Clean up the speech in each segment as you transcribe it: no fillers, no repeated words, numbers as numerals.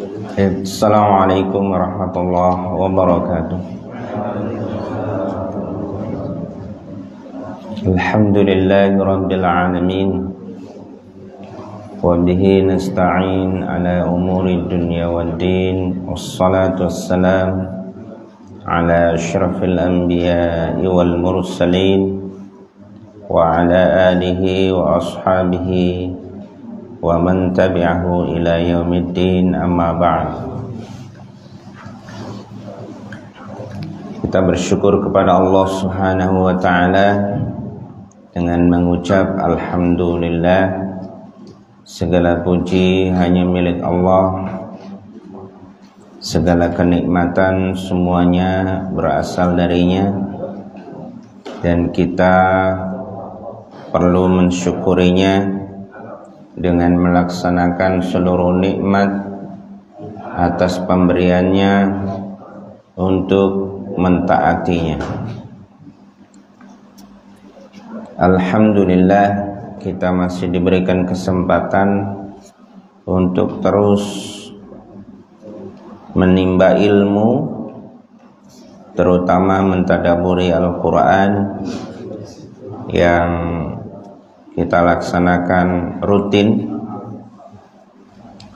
Assalamualaikum warahmatullahi wabarakatuh. Alhamdulillahi rabbil alamin. Wa bihi nasta'in ala umuri dunya waddin. Wassalatu wassalam ala asyrafil anbiya'i wal mursalin wa ala alihi wa ashabihi wa man tabi'ahu ila yaumiddin, amma ba'd. Kita bersyukur kepada Allah Subhanahu wa ta'ala dengan mengucap alhamdulillah. Segala puji hanya milik Allah, segala kenikmatan semuanya berasal darinya, dan kita perlu mensyukurinya dengan melaksanakan seluruh nikmat atas pemberiannya untuk mentaatinya. Alhamdulillah, kita masih diberikan kesempatan untuk terus menimba ilmu, terutama mentadaburi Al-Quran yang kita laksanakan rutin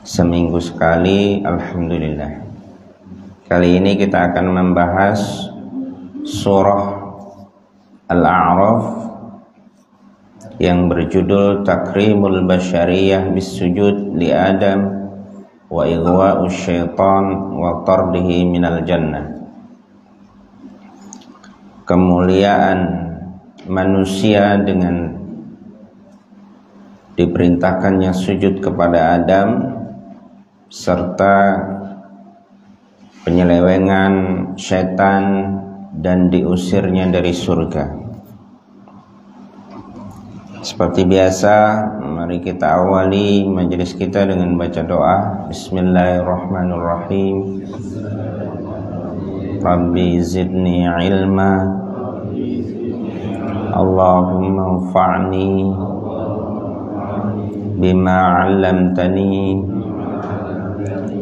seminggu sekali. Alhamdulillah. Kali ini kita akan membahas surah Al-A'raf yang berjudul Takrimul Basyariyah Bisujud li Adam wa Ighwa'us Syaitan wa Tardihi minal Jannah. Kemuliaan manusia dengan diperintahkannya sujud kepada Adam serta penyelewengan syaitan dan diusirnya dari surga. Seperti biasa, mari kita awali majelis kita dengan baca doa. Bismillahirrahmanirrahim. Rabbi zidni ilma, Allahumma anfa'ni bima 'allamtani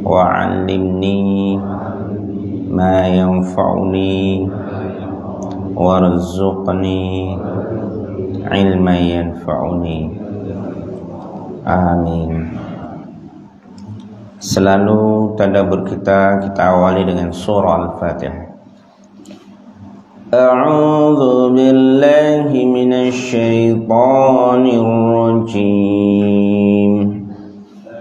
wa 'allimni ma yanfa'uni warzuqni ilman yanfa'uni. Amin. Selalu tadabbur kita awali dengan surah Al-Fatihah. A'udzu billahi minasy syaithanir rajim.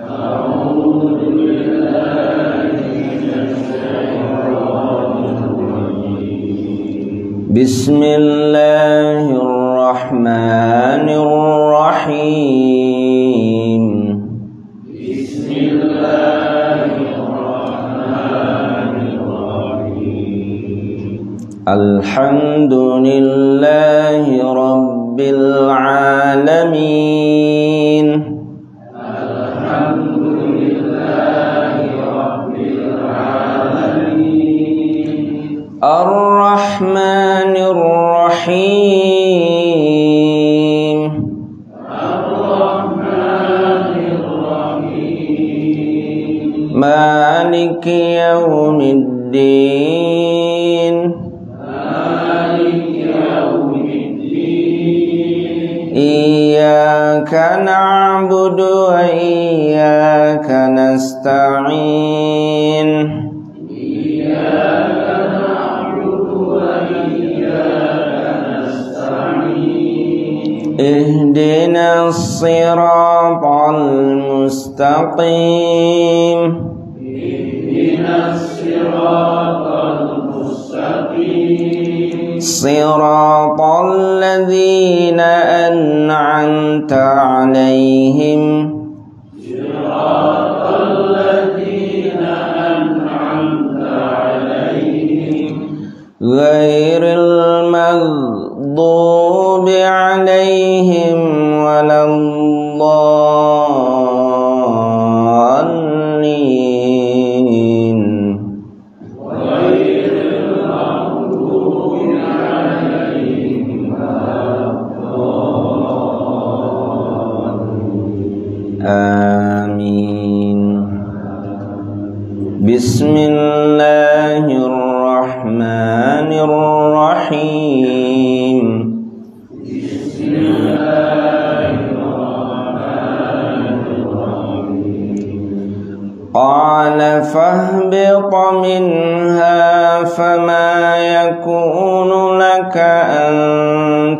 A'udzu billahi minasy syaithanir rajim. Bismillahirrahmanirrahim. Alhamdulillahi rabbil alamin. Alhamdulillahi rabbil alamin. Ar-Rahmanir Rahim. Ar-Rahmanir Rahim. Maliki yaumiddin. Iyyaka na'budu wa iyyaka nasta'in. Iyyaka na'budu wa iyyaka nasta'in. Ihdinas siratal mustaqim. Ihdinas siratal mustaqim. Siratal ladzina an'amta 'alaihim. Siratal ladzina an'amta 'alaihim. Ghairil maghdubi 'alaihim waladdallin. Bismillahirrahmanirrahim. Qala fahbit minha fama yakunu laka an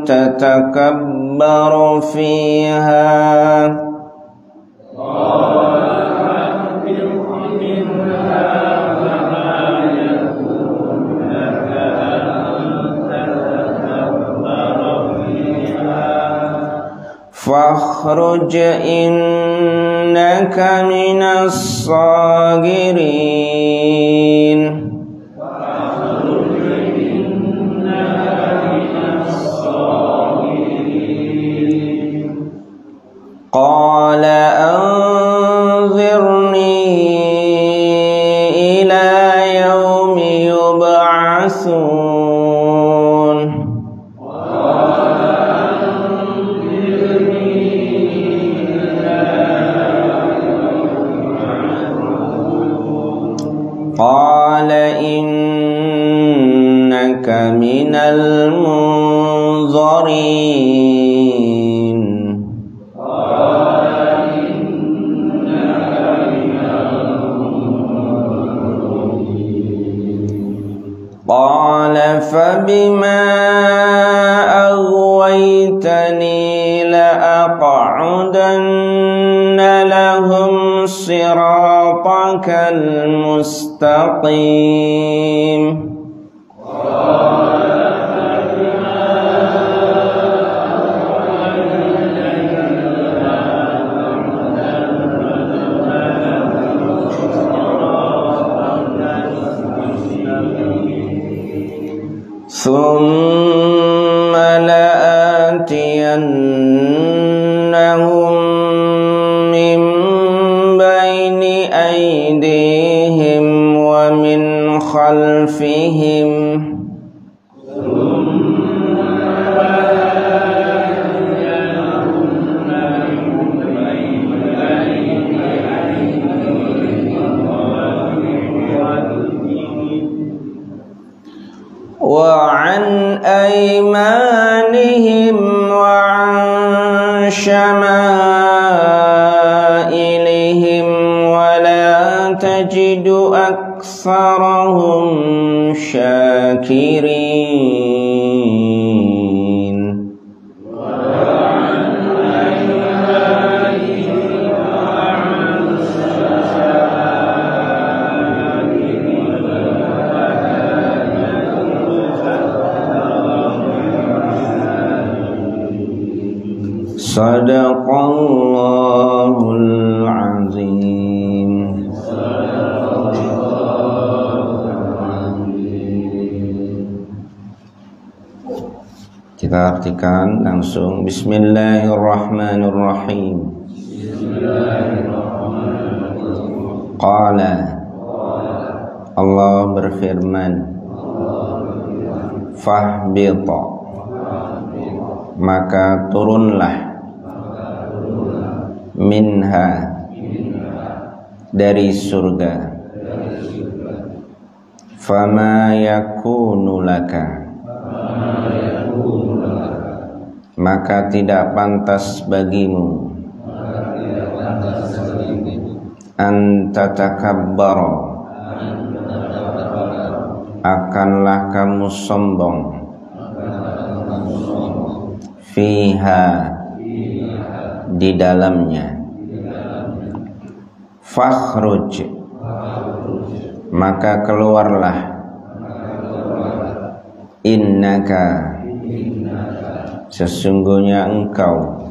tatakabbaru fiha. Fakhruj innaka minas sagirin. Qala anzirni ila yaumi yub'atsun. Qala innaka minal munzarin. Qala fabima aghwaytani la'aq'udanna lahum siratakal mustaqim. Thumma la'atiyannahum min bayni aydihim wa min khalfihim. Wa an aymanihim wa an syama'ilihim wa la tajidu aktsarahum syakirin. Sadaqallahul azim. Kita artikan langsung. Bismillahirrahmanirrahim. Qala, Allah berfirman, fahbita, maka turunlah, minha, dari surga, fama yakunu laka, maka tidak pantas bagimu, an tatakabbara, akanlah kamu sombong, fiha, di dalamnya. Fakhruj, maka keluarlah, innaka, sesungguhnya engkau,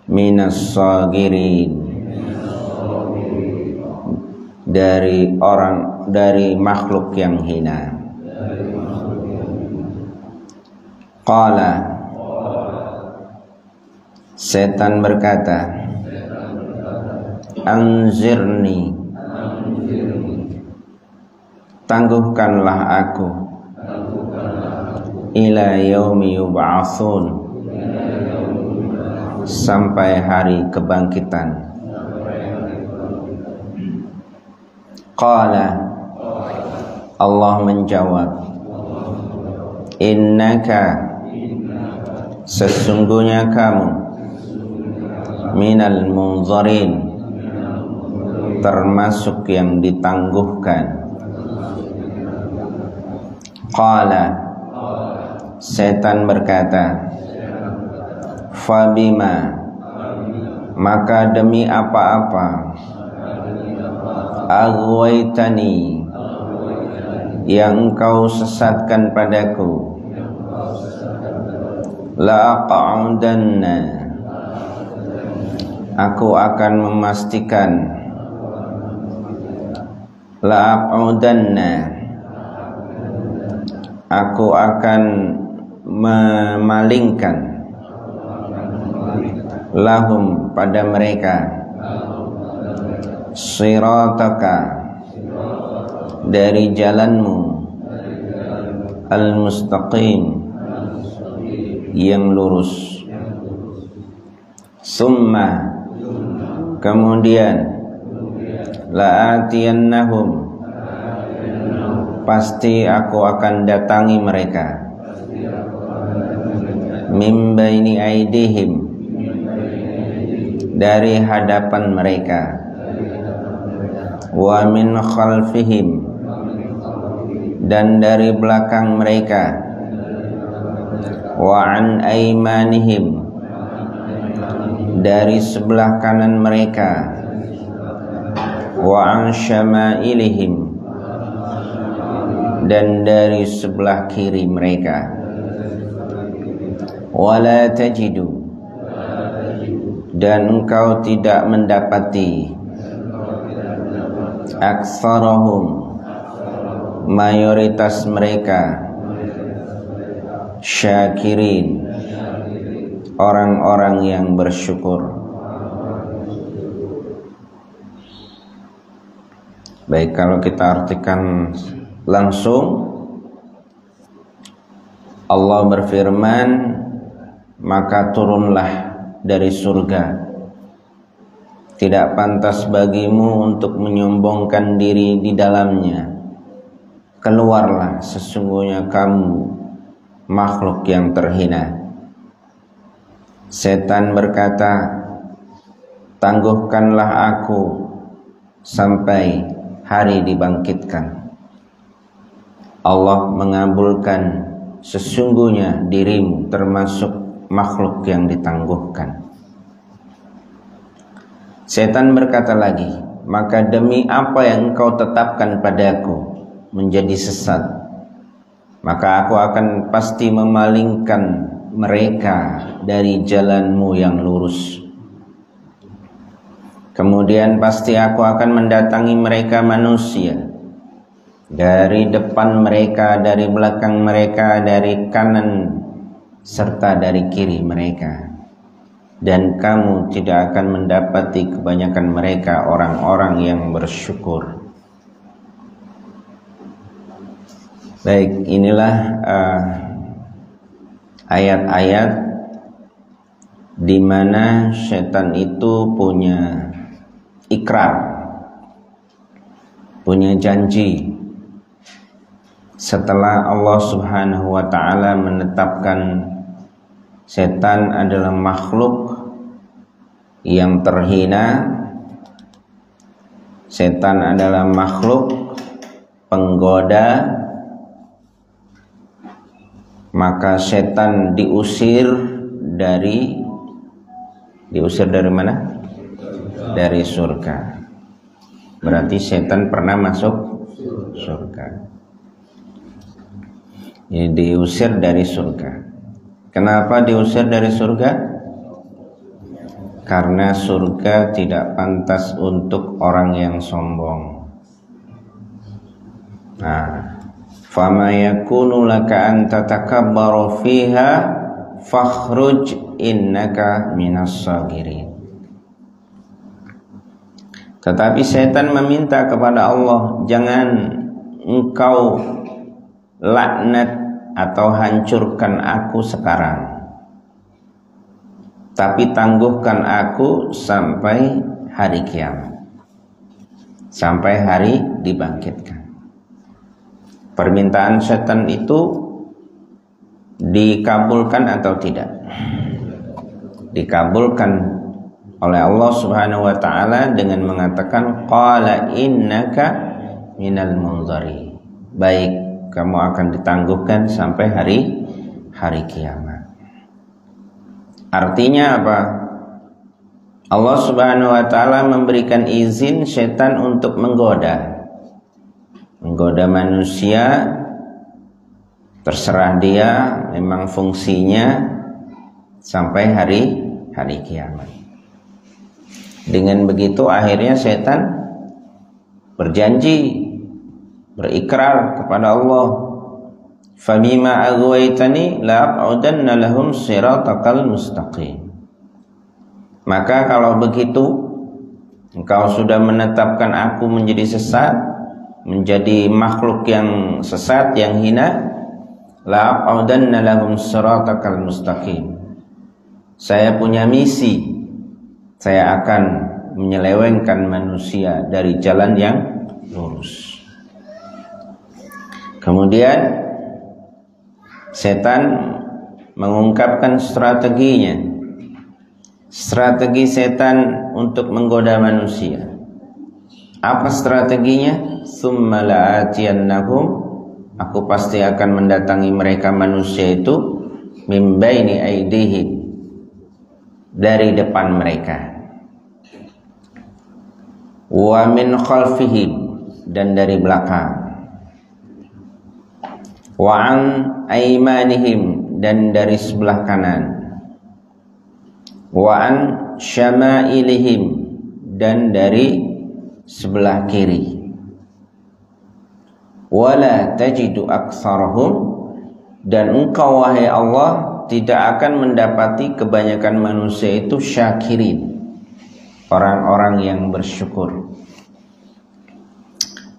minas sagirin, dari makhluk yang hina. Qala, setan berkata, anzirni, tangguhkanlah aku, ila yaumi yub'atsun, sampai hari kebangkitan. Qala, Allah menjawab, innaka, sesungguhnya kamu, minal munzarin, termasuk yang ditangguhkan. Qala, setan berkata, fabima, maka demi apa-apa, aghwaytani, yang engkau sesatkan padaku, la aq'udanna, aku akan memastikan, la aq'udanna, aku akan memalingkan, lahum, pada mereka, sirataka, dari jalanmu, al-mustaqim, yang lurus. Summa, kemudian, la'atiyannahum, pasti aku akan datangi mereka, min baini aidihim, dari hadapan mereka, wa min khalfihim, dan dari belakang mereka, wa an aimanihim, dari sebelah kanan mereka, wa an syama'ilihim, dan dari sebelah kiri mereka. Wala tajidu, dan engkau tidak mendapati, aktsarahum, mayoritas mereka, syakirin, orang-orang yang bersyukur. Baik, kalau kita artikan langsung, Allah berfirman, maka turunlah dari surga, tidak pantas bagimu untuk menyombongkan diri di dalamnya. Keluarlah, sesungguhnya kamu makhluk yang terhina. Setan berkata, tangguhkanlah aku sampai hari dibangkitkan. Allah mengabulkan, sesungguhnya dirimu termasuk makhluk yang ditangguhkan. Setan berkata lagi, maka demi apa yang engkau tetapkan padaku menjadi sesat, maka aku akan pasti memalingkan mereka dari jalanmu yang lurus. Kemudian pasti aku akan mendatangi mereka manusia, dari depan mereka, dari belakang mereka, dari kanan serta dari kiri mereka, dan kamu tidak akan mendapati kebanyakan mereka orang-orang yang bersyukur. Baik, inilah ayat-ayat di mana setan itu punya ikrar, punya janji. Setelah Allah Subhanahu wa ta'ala menetapkan setan adalah makhluk yang terhina, setan adalah makhluk penggoda, maka setan diusir dari mana? Dari surga. Berarti setan pernah masuk surga. Ini diusir dari surga. Kenapa diusir dari surga? Karena surga tidak pantas untuk orang yang sombong. Nah, fama yakunu laka an tatakabbaru fiha fakhruj innaka minas sagirin. Tetapi setan meminta kepada Allah, jangan engkau laknat atau hancurkan aku sekarang, tapi tangguhkan aku sampai hari kiamat. sampai hari dibangkitkan. Permintaan setan itu dikabulkan atau tidak? Dikabulkan oleh Allah Subhanahu wa taala dengan mengatakan qala innaka minal munzari. Baik, kamu akan ditangguhkan sampai hari kiamat. Artinya apa? Allah Subhanahu wa taala memberikan izin setan untuk menggoda manusia. Terserah dia, memang fungsinya sampai hari kiamat. Dengan begitu akhirnya setan berjanji, berikrar kepada Allah, "Famima aghwaytani la'aq'udanna lahum siratakal mustaqim." Maka kalau begitu engkau sudah menetapkan aku menjadi sesat, menjadi makhluk yang sesat, yang hina, la'aq'udanna lahum siratakal mustaqim. Saya punya misi, saya akan menyelewengkan manusia dari jalan yang lurus. Kemudian setan mengungkapkan strateginya. Strategi setan untuk menggoda manusia. Apa strateginya? Tsumma la'atiyannahum, aku pasti akan mendatangi mereka manusia itu, min baini aidihim, dari depan mereka, wa min khalfihim, dan dari belakang, wa an aymanihim, dan dari sebelah kanan, wa an syama'ilihim, dan dari sebelah kiri. Wala tajidu aktsarahum, dan engkau wahai Allah tidak akan mendapati kebanyakan manusia itu syakirin, orang-orang yang bersyukur.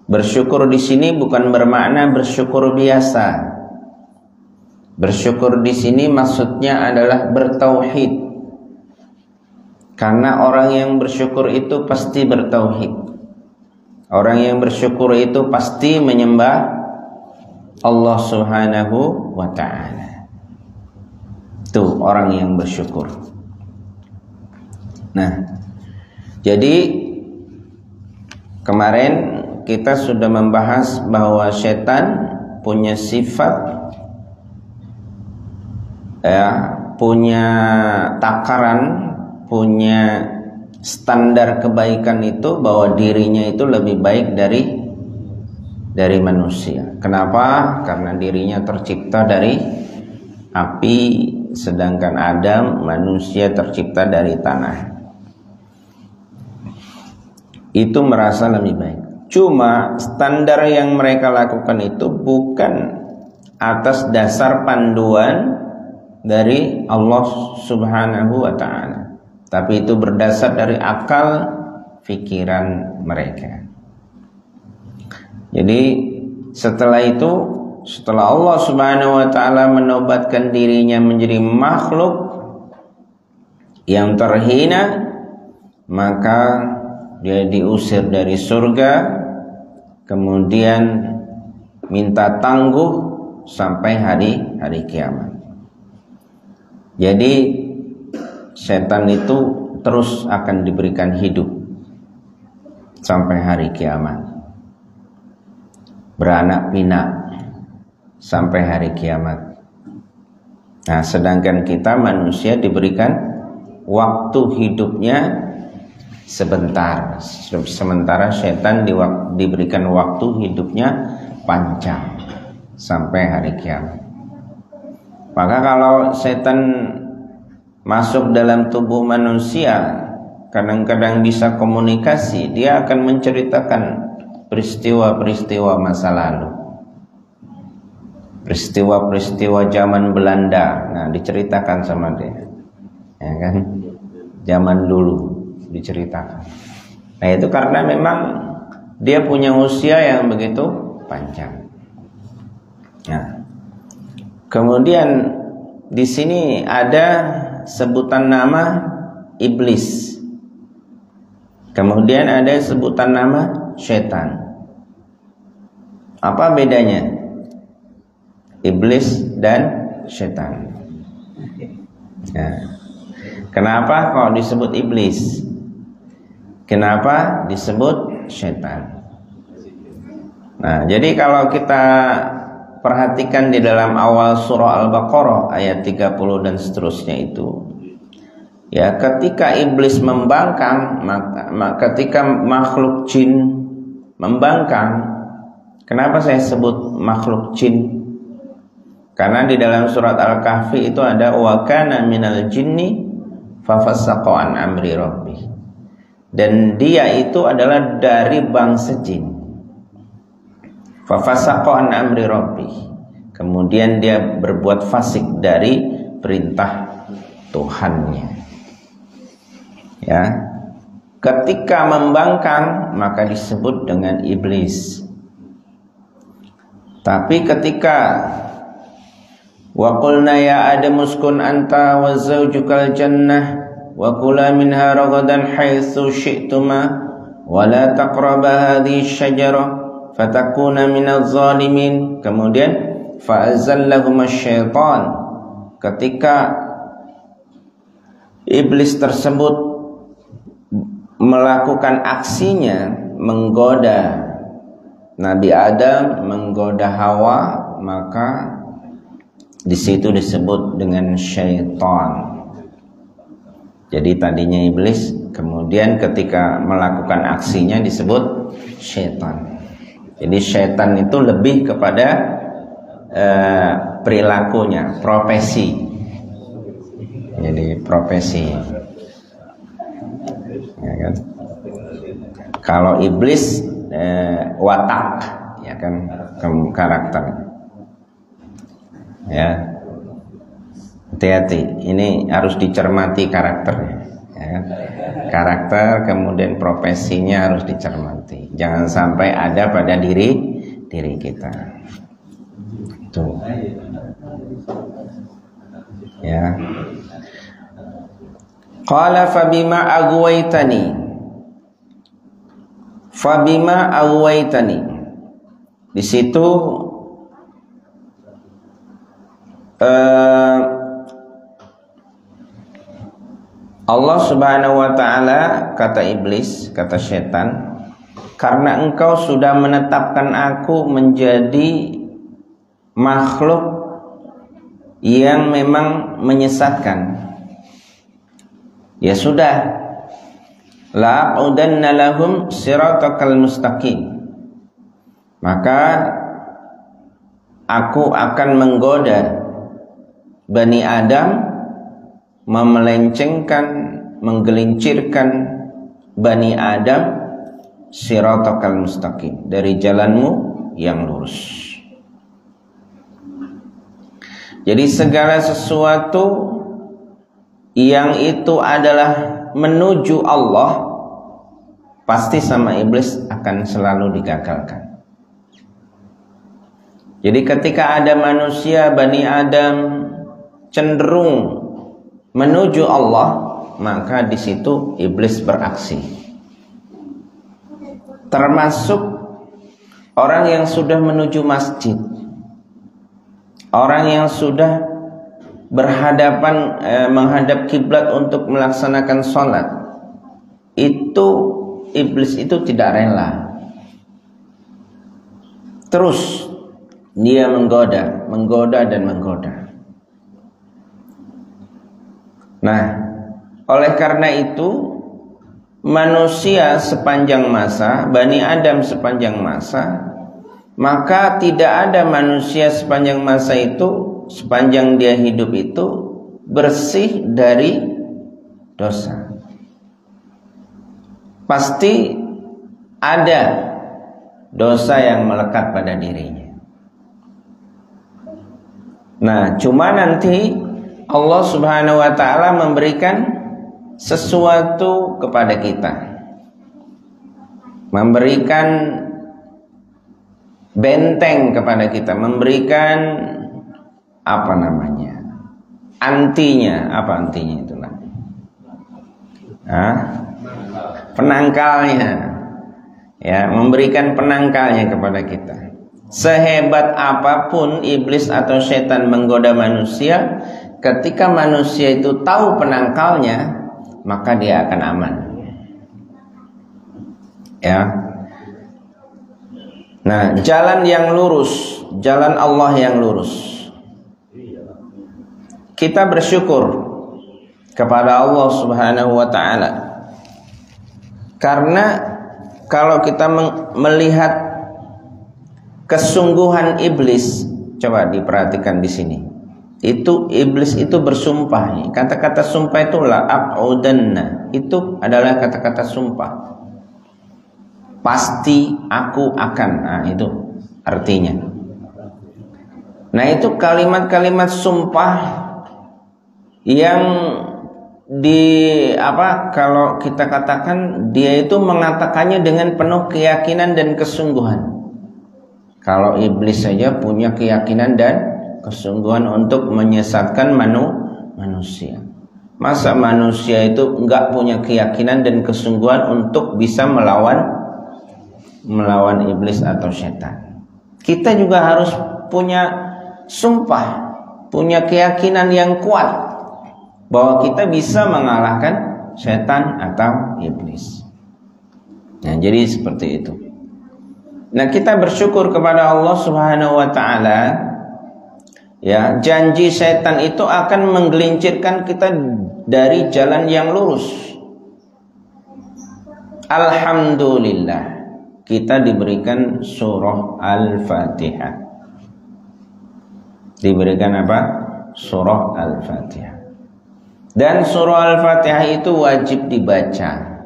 Bersyukur di sini bukan bermakna bersyukur biasa. Bersyukur di sini maksudnya adalah bertauhid. Karena orang yang bersyukur itu pasti bertauhid. Orang yang bersyukur itu pasti menyembah Allah Subhanahu wa ta'ala. Itu orang yang bersyukur. Nah, jadi kemarin kita sudah membahas bahwa setan punya sifat, punya takaran, punya standar kebaikan itu, bahwa dirinya itu lebih baik dari manusia. Kenapa? Karena dirinya tercipta dari api, sedangkan Adam manusia tercipta dari tanah. Itu merasa lebih baik. Cuma standar yang mereka lakukan itu bukan atas dasar panduan dari Allah Subhanahu wa ta'ala, tapi itu berdasar dari akal pikiran mereka. Jadi setelah itu, setelah Allah Subhanahu wa ta'ala menobatkan dirinya menjadi makhluk yang terhina, maka dia diusir dari surga, kemudian minta tangguh sampai hari kiamat. Jadi setan itu terus akan diberikan hidup sampai hari kiamat, beranak pinak sampai hari kiamat. Nah, sedangkan kita manusia diberikan waktu hidupnya sebentar, sementara setan diberikan waktu hidupnya panjang sampai hari kiamat. Maka kalau setan masuk dalam tubuh manusia, kadang-kadang bisa komunikasi, dia akan menceritakan peristiwa-peristiwa masa lalu, peristiwa-peristiwa zaman Belanda. Nah, diceritakan sama dia, ya kan, zaman dulu diceritakan. Nah, itu karena memang dia punya usia yang begitu panjang. Nah, kemudian di sini ada sebutan nama iblis. Kemudian ada sebutan nama setan. Apa bedanya iblis dan setan? Ya. Kenapa kok disebut iblis? Kenapa disebut setan? Nah, jadi kalau kita perhatikan di dalam awal surah Al-Baqarah ayat 30 dan seterusnya itu, ya, ketika iblis membangkang, ketika makhluk jin membangkang, kenapa saya sebut makhluk jin? Karena di dalam surat Al-Kahfi itu ada wa kana minal jinni fafassaqa an amri rabbih. Dan dia itu adalah dari bangsa jin. Fafassaqa an amri rabbih. Kemudian dia berbuat fasik dari perintah Tuhannya. Ya. Ketika membangkang maka disebut dengan iblis. Tapi ketika wa qulna ya Adam uskun anta wa zawjukal jannah wa kula minha ragadan haitsu syi'tuma wa la taqraba hadhihi syajarah fatakuna minaz zalimin. Kemudian fa'azallahuma syaitan, ketika iblis tersebut melakukan aksinya menggoda Nabi Adam, menggoda Hawa, maka di situ disebut dengan syaitan. Jadi tadinya iblis, kemudian ketika melakukan aksinya disebut syaitan. Jadi syaitan itu lebih kepada perilakunya, profesi. Jadi profesi, ya kan? Kalau iblis watak, ya kan, karakter. Ya, hati-hati. Ini harus dicermati karakternya. Ya kan? Karakter, kemudian profesinya harus dicermati. Jangan sampai ada pada diri kita. Tuh. Ya. Qala fabima aghwaytani. Di situ Allah Subhanahu wa ta'ala kata iblis, kata setan, karena engkau sudah menetapkan aku menjadi makhluk yang memang menyesatkan, ya sudah, la'udanna lahum siratakal mustaqim, maka aku akan menggoda Bani Adam, memelencengkan, menggelincirkan Bani Adam siratakal mustaqim, dari jalanmu yang lurus. Jadi segala sesuatu yang itu adalah menuju Allah, pasti sama iblis akan selalu digagalkan. Jadi ketika ada manusia, Bani Adam cenderung menuju Allah, maka di situ iblis beraksi. Termasuk orang yang sudah menuju masjid, orang yang sudah berhadapan menghadap kiblat untuk melaksanakan sholat, itu iblis itu tidak rela. Terus dia menggoda dan menggoda. Nah, oleh karena itu manusia sepanjang masa, Bani Adam sepanjang masa, maka tidak ada manusia sepanjang masa itu, sepanjang dia hidup itu bersih dari dosa. Pasti ada dosa yang melekat pada dirinya. Nah, cuma nanti Allah Subhanahu wa ta'ala memberikan sesuatu kepada kita, memberikan benteng kepada kita, memberikan apa namanya, antinya. Apa antinya itu? penangkalnya, ya, memberikan penangkalnya kepada kita. Sehebat apapun iblis atau setan menggoda manusia, ketika manusia itu tahu penangkalnya, maka dia akan aman. Ya. Nah, jalan yang lurus, jalan Allah yang lurus. Kita bersyukur kepada Allah Subhanahu wa taala. Karena kalau kita melihat kesungguhan iblis, coba diperhatikan di sini. Itu iblis itu bersumpah. Kata-kata sumpah itu la aqudanna. Itu adalah kata-kata sumpah. Pasti aku akan. Nah, itu artinya. Nah, itu kalimat-kalimat sumpah yang kalau kita katakan dia itu mengatakannya dengan penuh keyakinan dan kesungguhan. Kalau iblis saja punya keyakinan dan kesungguhan untuk menyesatkan manusia. Masa manusia itu enggak punya keyakinan dan kesungguhan untuk bisa melawan iblis atau setan. Kita juga harus punya sumpah, punya keyakinan yang kuat bahwa kita bisa mengalahkan setan atau iblis. Nah, jadi seperti itu. Nah, kita bersyukur kepada Allah Subhanahu wa taala. Ya, janji setan itu akan menggelincirkan kita dari jalan yang lurus. Alhamdulillah, kita diberikan surah Al-Fatihah. Diberikan apa? Surah Al-Fatihah. Dan surah Al-Fatihah itu wajib dibaca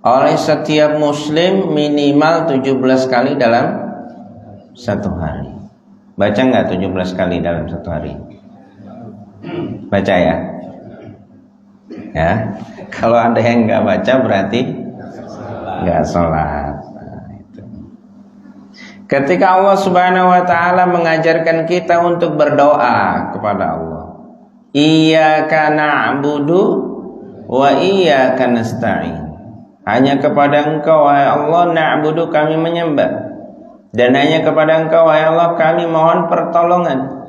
oleh setiap muslim minimal 17 kali dalam satu hari. Baca nggak 17 kali dalam satu hari? Baca ya? Ya. Kalau ada yang nggak baca berarti nggak sholat. Nah, itu. Ketika Allah Subhanahu wa taala mengajarkan kita untuk berdoa kepada Allah, Iyyaka na'budu wa iyyaka nasta'in. Hanya kepada Engkau wahai Allah na'budu kami menyembah, dan hanya kepada Engkau wahai Allah kami mohon pertolongan.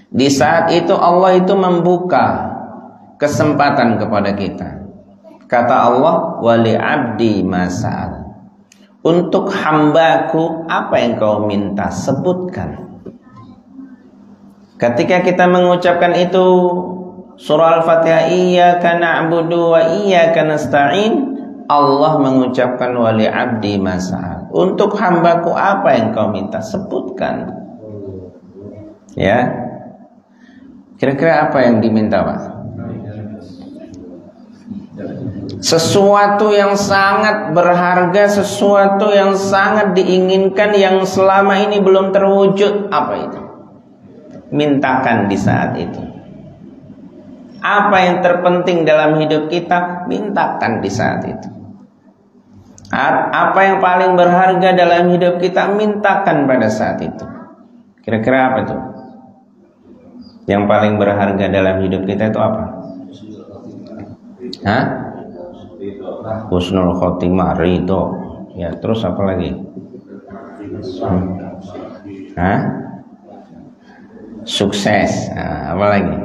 Di saat itu Allah itu membuka kesempatan kepada kita. Kata Allah, wali abdi masa'al. Untuk hambaku apa yang kau minta sebutkan. Ketika kita mengucapkan itu surah Al-Fatihah, Iyyaka na'budu wa iyyaka nasta'in, Allah mengucapkan wali abdi mas'al. Untuk hambaku apa yang kau minta sebutkan. Ya. Kira-kira apa yang diminta, Pak? Sesuatu yang sangat berharga, sesuatu yang sangat diinginkan, yang selama ini belum terwujud. Apa itu? Mintakan di saat itu. Apa yang terpenting dalam hidup kita, mintakan di saat itu. Apa yang paling berharga dalam hidup kita, mintakan pada saat itu. Kira-kira apa itu? Yang paling berharga dalam hidup kita itu apa? Hah? Husnul khotimah, ridho. Ya, terus apa lagi? Hah? Sukses. Nah, apa lagi?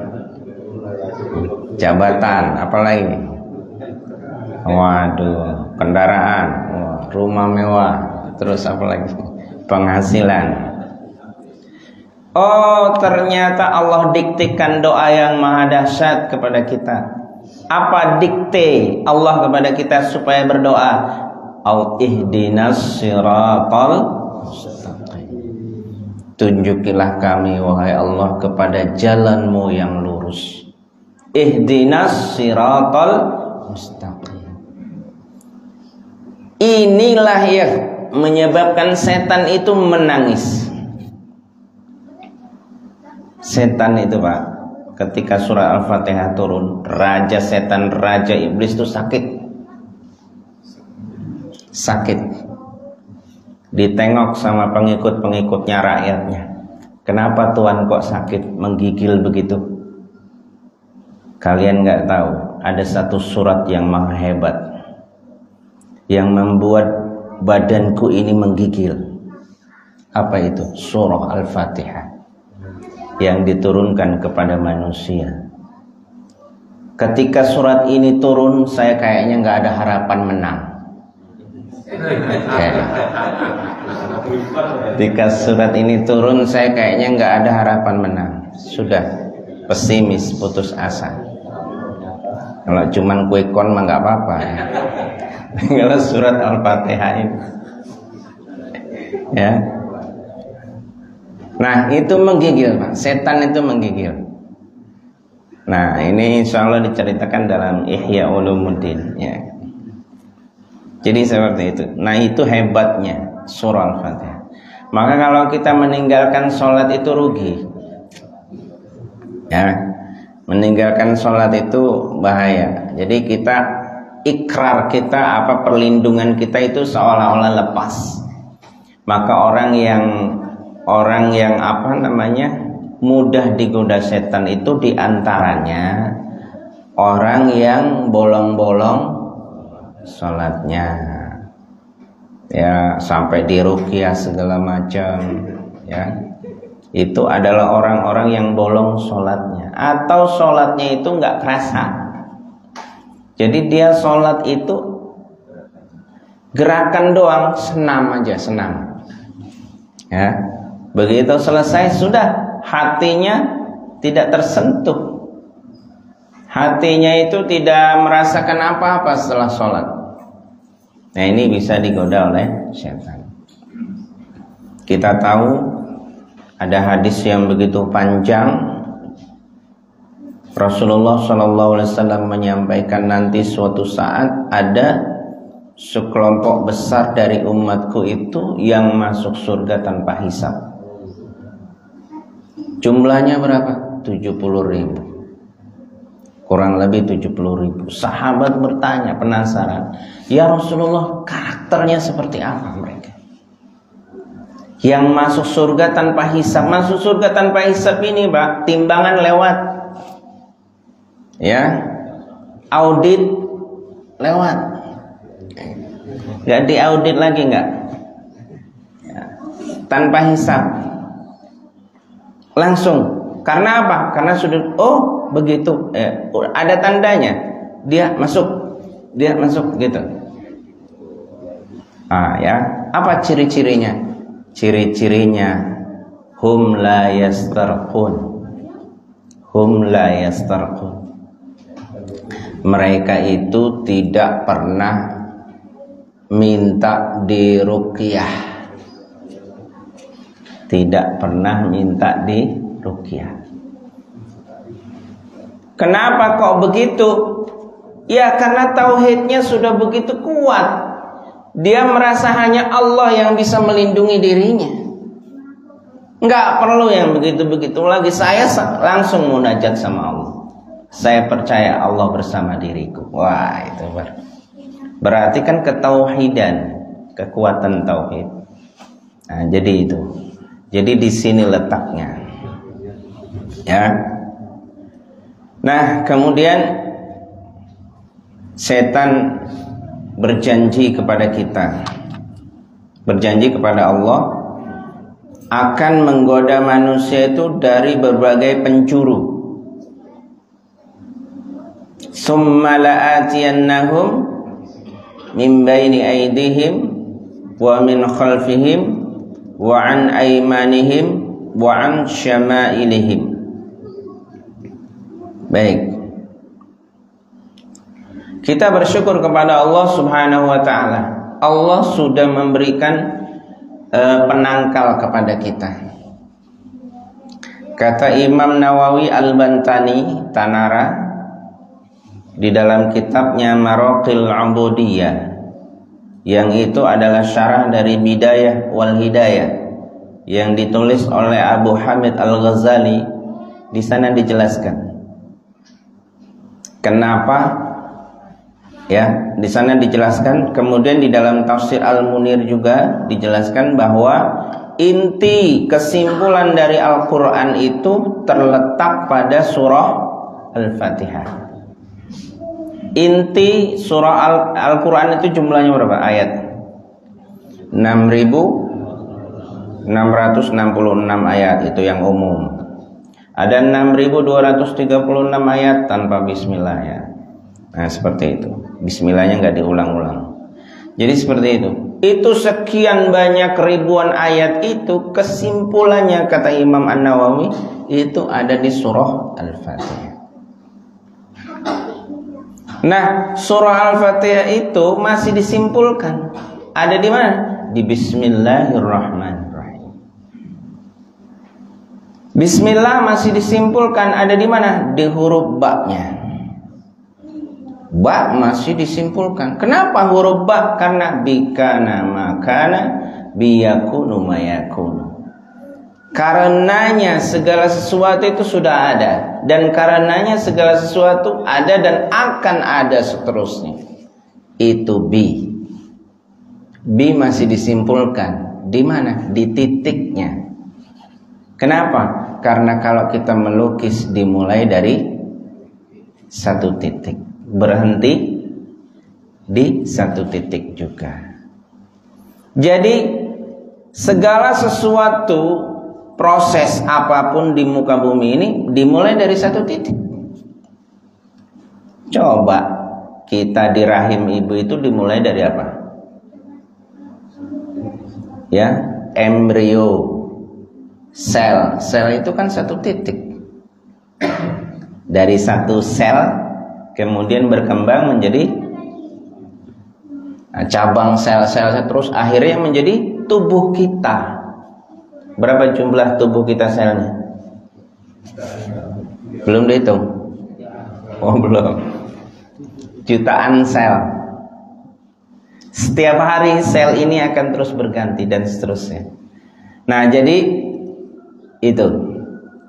Jabatan, apa lagi? Waduh, kendaraan, rumah mewah, terus apa lagi? Penghasilan. Oh, ternyata Allah diktekan doa yang maha dahsyat kepada kita. Apa dikte Allah kepada kita supaya berdoa? Ihdinas siratal mustaqim. Tunjukilah kami wahai Allah kepada jalanmu yang lurus. Ihdinas siratal mustaqim. Inilah yang menyebabkan setan itu menangis. Setan itu, Pak, ketika surah Al-Fatihah turun, raja setan, raja iblis itu sakit. Sakit. Ditengok sama pengikut-pengikutnya, rakyatnya. Kenapa Tuhan kok sakit, menggigil begitu? Kalian nggak tahu, ada satu surat yang maha hebat. yang membuat badanku ini menggigil. Apa itu? Surah Al-Fatihah yang diturunkan kepada manusia. Ketika surat ini turun, saya kayaknya nggak ada harapan menang. Ketika surat ini turun, saya kayaknya nggak ada harapan menang. Sudah pesimis, putus asa. Kalau cuman quick count mah nggak apa-apa. Kalau surat Al-Fatihah ini, ya. Nah, itu menggigil, Pak. Setan itu menggigil. Nah, ini insya Allah diceritakan dalam Ihya Ulumuddin, ya. Jadi seperti itu. Nah, itu hebatnya surah Al-Fatihah. Maka kalau kita meninggalkan sholat itu rugi, ya. Meninggalkan sholat itu bahaya. Jadi kita ikrar kita, perlindungan kita itu seolah-olah lepas. Maka orang yang mudah digoda setan itu diantaranya orang yang bolong-bolong sholatnya, ya, sampai diruqyah segala macam, ya. Itu adalah orang-orang yang bolong sholatnya, atau sholatnya itu nggak kerasa. Jadi dia sholat itu gerakan doang, senam aja, senam. Ya, begitu selesai sudah, hatinya tidak tersentuh. Hatinya itu tidak merasakan apa-apa setelah sholat. Nah, ini bisa digoda oleh setan. Kita tahu ada hadis yang begitu panjang. Rasulullah SAW menyampaikan nanti suatu saat ada sekelompok besar dari umatku itu yang masuk surga tanpa hisab. Jumlahnya berapa? 70.000. Kurang lebih 70.000. Sahabat bertanya, penasaran, ya Rasulullah, karakternya seperti apa mereka yang masuk surga tanpa hisab? Masuk surga tanpa hisab ini, Pak, timbangan lewat, ya, audit lewat, nggak diaudit lagi, nggak, ya, tanpa hisab, langsung. Karena apa? Karena sudah, oh begitu, ada tandanya, dia masuk gitu. Ya, apa ciri-cirinya? Ciri-cirinya hum la yastarqun. Mereka itu tidak pernah minta diruqyah. Tidak pernah minta diruqyah. Kenapa kok begitu? Ya, karena tauhidnya sudah begitu kuat. Dia merasa hanya Allah yang bisa melindungi dirinya. Nggak perlu yang begitu-begitu lagi. Saya langsung munajat sama Allah. Saya percaya Allah bersama diriku. Wah, itu berarti kan ketauhidan, kekuatan tauhid. Nah, jadi itu. Jadi di sini letaknya. Ya. Nah, kemudian setan berjanji kepada kita, berjanji kepada Allah akan menggoda manusia itu dari berbagai penjuru. Summa la'atiyannahum min baini aydihim wa min khalfihim wa an aymanihim wa an syama'ilihim. Baik, kita bersyukur kepada Allah Subhanahu wa ta'ala. Allah sudah memberikan penangkal kepada kita. Kata Imam Nawawi Al-Bantani Tanara di dalam kitabnya Maraqil Ubudiyah, yang itu adalah syarah dari Bidayah wal Hidayah yang ditulis oleh Abu Hamid Al-Ghazali. Di sana dijelaskan kenapa, ya, di sana dijelaskan. Kemudian di dalam tafsir Al-Munir juga dijelaskan bahwa inti kesimpulan dari Al-Quran itu terletak pada surah Al-Fatihah. Inti surah Al-Quran itu jumlahnya berapa ayat? 6.666 ayat, itu yang umum. Ada 6.236 ayat tanpa bismillah ya. Nah seperti itu, bismillahnya nggak diulang-ulang. Jadi seperti itu. Itu sekian banyak ribuan ayat itu, kesimpulannya kata Imam An-Nawawi itu ada di surah Al-Fatihah. Nah, surah Al-Fatihah itu masih disimpulkan. Ada di mana? Di Bismillahirrahmanirrahim. Bismillah masih disimpulkan ada di mana? Di huruf ba-nya. Ba masih disimpulkan. Kenapa huruf ba? Karena bikana makana biyakunu mayakunu. Karenanya segala sesuatu itu sudah ada, dan karenanya segala sesuatu ada dan akan ada seterusnya. Itu bi. Bi masih disimpulkan. Di mana? Di titiknya. Kenapa? Karena kalau kita melukis dimulai dari satu titik, berhenti di satu titik juga. Jadi segala sesuatu, proses apapun di muka bumi ini dimulai dari satu titik. Coba kita di rahim ibu itu dimulai dari apa? Ya, embrio, sel. Sel itu kan satu titik. Dari satu sel kemudian berkembang menjadi cabang sel-sel, terus akhirnya menjadi tubuh kita. Berapa jumlah tubuh kita selnya? Belum dihitung? Oh belum. Jutaan sel. Setiap hari sel ini akan terus berganti dan seterusnya. Nah jadi itu.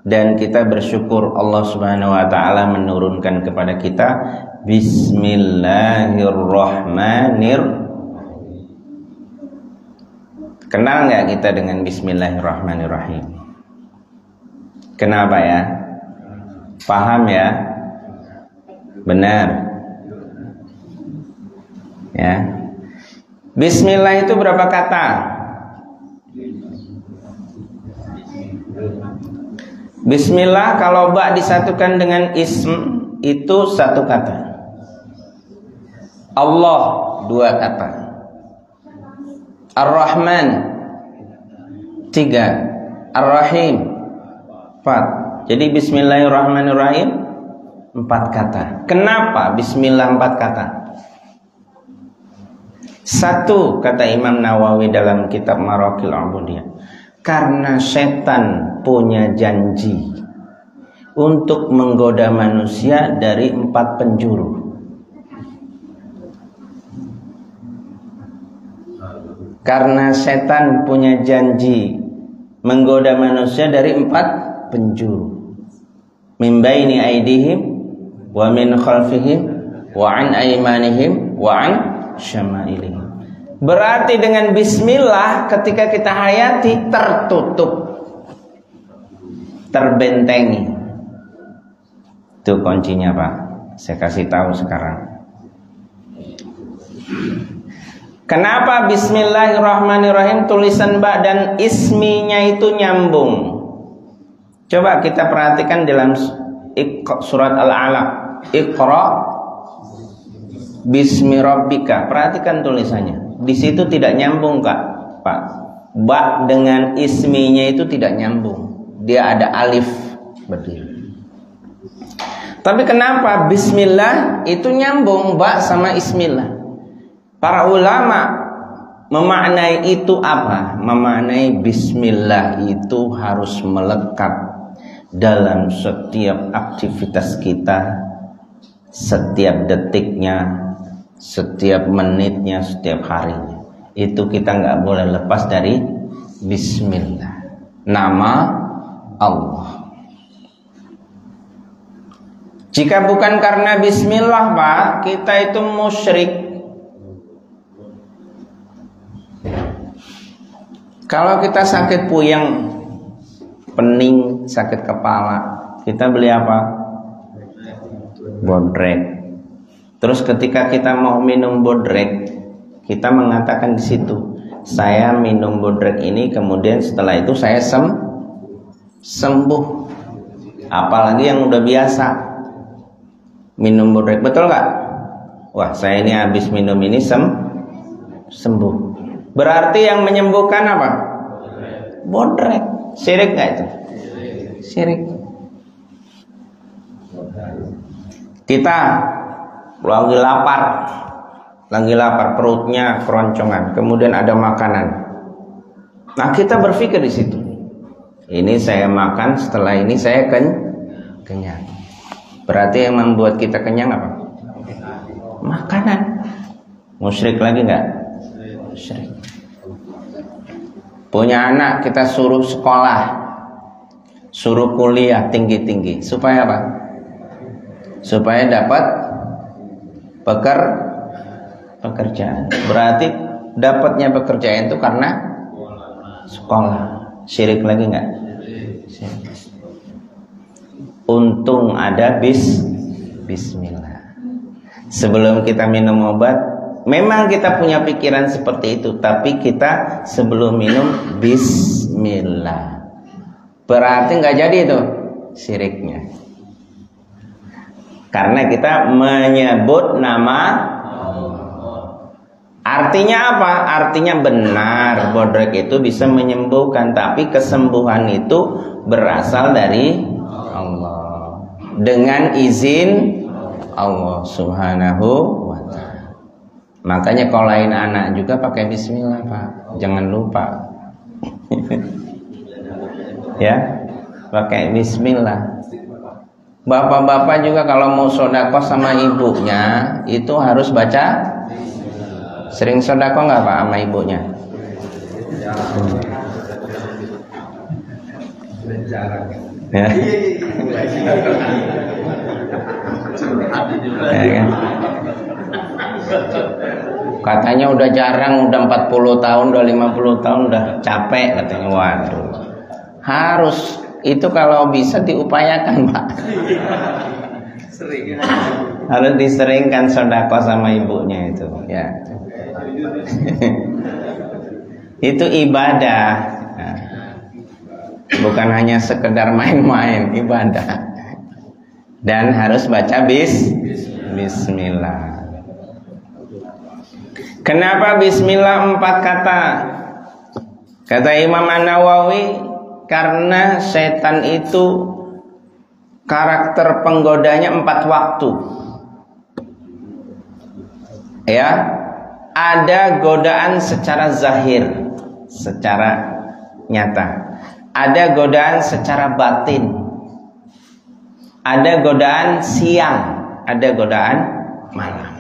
Dan kita bersyukur Allah Subhanahu wa ta'ala menurunkan kepada kita Bismillahirrahmanirrahim. Kenal nggak kita dengan Bismillahirrahmanirrahim? Kenapa ya? Paham ya? Benar. Ya. Bismillah itu berapa kata? Bismillah kalau ba disatukan dengan ism itu satu kata. Allah dua kata. Ar-Rahman 3, Ar-Rahim 4. Jadi Bismillahirrahmanirrahim 4 kata. Kenapa Bismillah 4 kata? Satu, kata Imam Nawawi dalam kitab Maraqil Ubudiyah, karena setan punya janji untuk menggoda manusia dari 4 penjuru. Karena setan punya janji menggoda manusia dari 4 penjuru. Min baini aidihim wa min khalfihim wa an aymanihim wa an syama'ilihim. Berarti dengan bismillah ketika kita hayati tertutup, terbentengi. Itu kuncinya Pak. Saya kasih tahu sekarang. Kenapa Bismillahirrahmanirrahim tulisan ba dan isminya itu nyambung? Coba kita perhatikan dalam surat Al-Alaq. Iqra bismi rabbika. Perhatikan tulisannya. Di situ tidak nyambung Kak, Pak. Ba dengan isminya itu tidak nyambung. Dia ada alif berdiri. Tapi kenapa bismillah itu nyambung ba sama ismillah? Para ulama memaknai itu apa? Memaknai bismillah itu harus melekat dalam setiap aktivitas kita, setiap detiknya, setiap menitnya, setiap harinya. Itu kita nggak boleh lepas dari bismillah, nama Allah. Jika bukan karena bismillah Pak, kita itu musyrik. Kalau kita sakit puyeng, pening, sakit kepala, kita beli apa? Bodrek. Terus ketika kita mau minum bodrek, kita mengatakan di situ, saya minum bodrek ini, kemudian setelah itu saya sembuh. Apalagi yang udah biasa minum bodrek, betul nggak? Wah, saya ini habis minum ini sembuh. Berarti yang menyembuhkan apa? Bodrek. Syirik nggak itu? Syirik. Kita lagi lapar, perutnya keroncongan, kemudian ada makanan. Nah, kita berpikir di situ, ini saya makan, setelah ini saya kenyang. Berarti yang membuat kita kenyang apa? Makanan. Musyrik lagi nggak? Musyrik. Punya anak, kita suruh sekolah, suruh kuliah tinggi-tinggi, supaya apa? Supaya dapat pekerjaan. Berarti dapatnya pekerjaan itu karena sekolah. Syirik lagi nggak? Untung ada bismillah. Sebelum kita minum obat, memang kita punya pikiran seperti itu, tapi kita sebelum minum bismillah. Berarti nggak jadi itu syiriknya. Karena kita menyebut nama Allah. Artinya apa? Artinya benar, bodrek itu bisa menyembuhkan, tapi kesembuhan itu berasal dari Allah, dengan izin Allah Subhanahu wa ta'ala. Makanya kalau lain anak juga pakai bismillah, Pak. Jangan lupa. Ya, pakai bismillah. Bapak-bapak juga kalau mau sedekah sama ibunya itu harus baca. Sering sedekah nggak Pak sama ibunya? Ya. Ya kan? Katanya udah jarang, udah 40 tahun, udah 50 tahun, udah capek katanya. Waduh. Harus. Itu kalau bisa diupayakan, Pak. Harus diseringkan sedekah sama ibunya itu, ya. Itu ibadah. Bukan hanya sekedar main-main, ibadah. Dan harus baca bismillah. Kenapa bismillah 4 kata? Kata Imam An-Nawawi, karena setan itu karakter penggodanya 4 waktu. Ya, ada godaan secara zahir, secara nyata. Ada godaan secara batin. Ada godaan siang, ada godaan malam.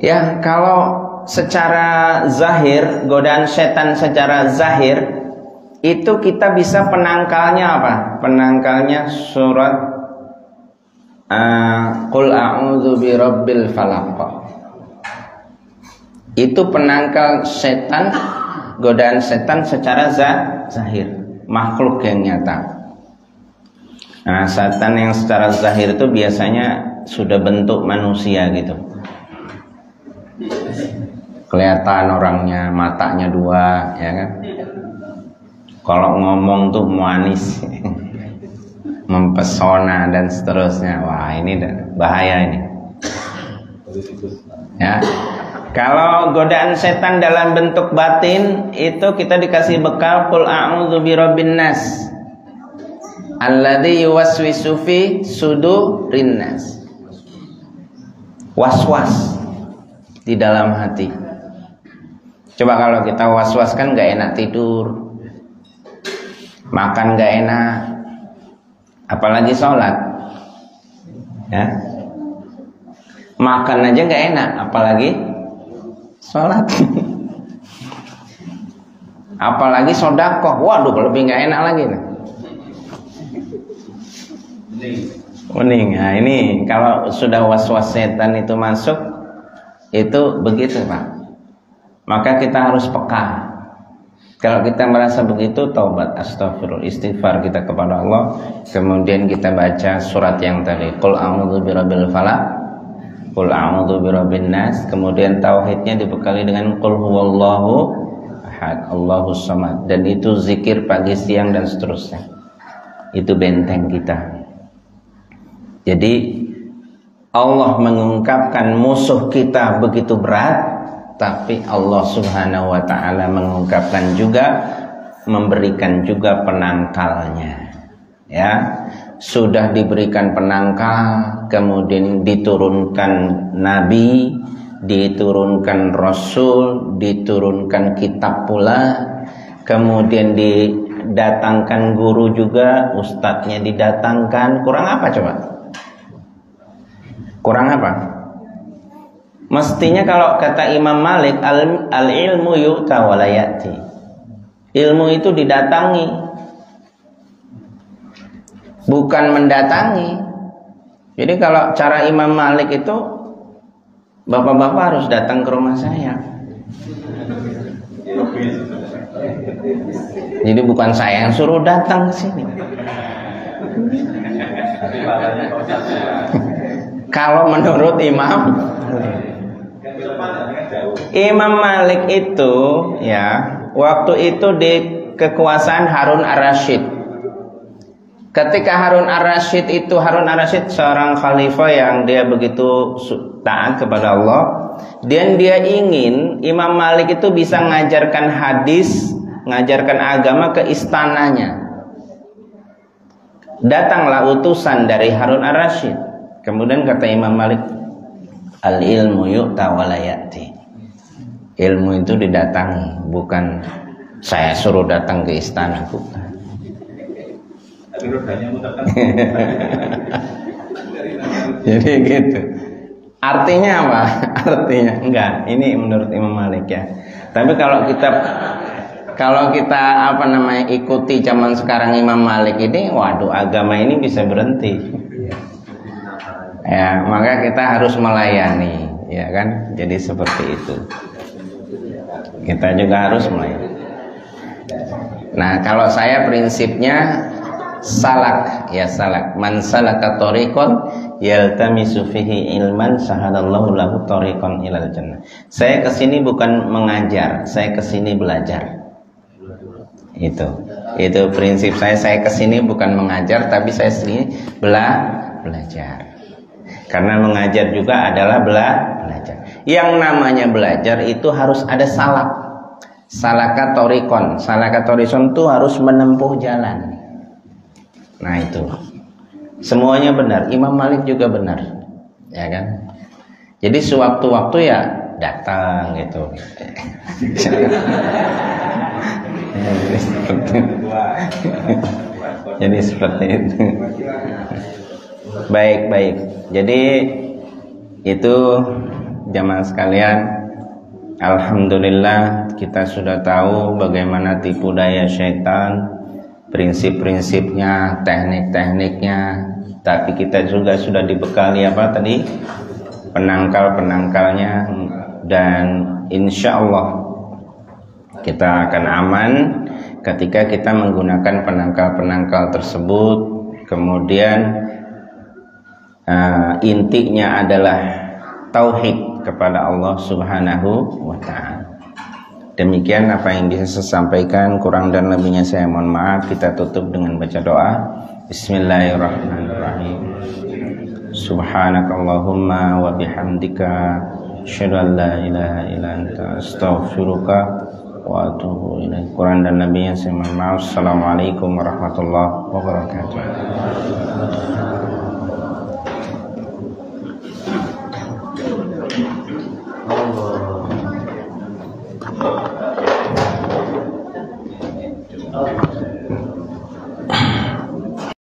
Ya, kalau secara zahir, godaan setan secara zahir itu kita bisa penangkalnya apa? Penangkalnya surat Qul a'udzu birabbil falaq. Itu penangkal setan, godaan setan secara zahir, makhluk yang nyata. Nah, setan yang secara zahir itu biasanya sudah bentuk manusia gitu. Kelihatan orangnya, matanya 2, ya kan? Kalau ngomong tuh manis, mempesona dan seterusnya. Wah, ini bahaya ini. Ya. Kalau godaan setan dalam bentuk batin itu kita dikasih bekal qul a'udzu birabbin nas alladzi yuwaswisu fi sudurin nas. Was-was di dalam hati. Coba kalau kita was-was kan gak enak tidur, makan gak enak, apalagi sholat. Ya, makan aja gak enak, apalagi sholat. Apalagi sedekah, waduh lebih gak enak lagi. Mending. Nah, ini kalau sudah was-was setan itu masuk, itu begitu Pak. Maka kita harus peka. Kalau kita merasa begitu, taubat, astagfirullah, istighfar kita kepada Allah. Kemudian kita baca surat yang tadi, Qul a'udzu birabbil falaq, Qul a'udzu birabbin nas. Kemudian tauhidnya dibekali dengan Qul huwallahu ahad, Allahus samad. Dan itu zikir pagi, siang dan seterusnya. Itu benteng kita. Jadi Allah mengungkapkan musuh kita begitu berat, tapi Allah Subhanahu wa ta'ala mengungkapkan juga, memberikan juga penangkalnya. Ya, sudah diberikan penangkal, kemudian diturunkan nabi, diturunkan rasul, diturunkan kitab pula, kemudian didatangkan guru juga, ustadznya didatangkan. Kurang apa coba? Kurang apa? Mestinya kalau kata Imam Malik, al-ilmu yu'ta wa la ya'ti. Ilmu itu didatangi, bukan mendatangi. Jadi kalau cara Imam Malik itu, bapak-bapak harus datang ke rumah saya. Jadi bukan saya yang suruh datang ke sini. Kalau menurut Imam Malik itu, ya, waktu itu di kekuasaan Harun ar-Rasyid. Ketika Harun ar-Rasyid seorang khalifah yang dia begitu taat kepada Allah, dan dia ingin Imam Malik itu bisa mengajarkan hadis, mengajarkan agama ke istananya. Datanglah utusan dari Harun ar-Rasyid. Kemudian kata Imam Malik, al-ilmu yu'ta wa la ya'ti. Ilmu itu didatangi, bukan saya suruh datang ke istana, bukan. Jadi gitu. Artinya apa? Artinya enggak, ini menurut Imam Malik ya. Tapi kalau kita ikuti zaman sekarang Imam Malik ini, waduh, agama ini bisa berhenti. Ya, maka kita harus melayani, ya kan? Jadi seperti itu. Kita juga harus melayani. Nah, kalau saya prinsipnya salak, ya salak. Man salaka thariqan yaltamisu fihi ilman sahadallahu lahu thariqan ilal jannah. Saya kesini bukan mengajar, saya kesini belajar. Itu prinsip saya. Saya kesini bukan mengajar, tapi saya sini belajar. Karena mengajar juga adalah belajar. Yang namanya belajar itu harus ada salak. Salaka thariqan. Salaka thariqan itu harus menempuh jalan. Nah itu. Semuanya benar. Imam Malik juga benar. Ya kan? Jadi sewaktu-waktu ya datang gitu. Jadi seperti itu. Baik. Jadi itu jamaah sekalian, alhamdulillah kita sudah tahu bagaimana tipu daya syaitan, prinsip-prinsipnya, teknik-tekniknya. Tapi kita juga sudah dibekali apa tadi? Penangkal-penangkalnya, dan insya Allah kita akan aman ketika kita menggunakan penangkal-penangkal tersebut. Kemudian intinya adalah tauhid kepada Allah Subhanahu wa ta'ala. Demikian apa yang bisa saya sampaikan, kurang dan lebihnya saya mohon maaf. Kita tutup dengan baca doa. Bismillahirrahmanirrahim. Subhanakallahumma wa bihamdika asyhadu an la ilaha illa anta astaghfiruka wa atubu ilaik. Kurang dan lebihnya saya mohon maaf. Assalamualaikum warahmatullahi wabarakatuh. Allah.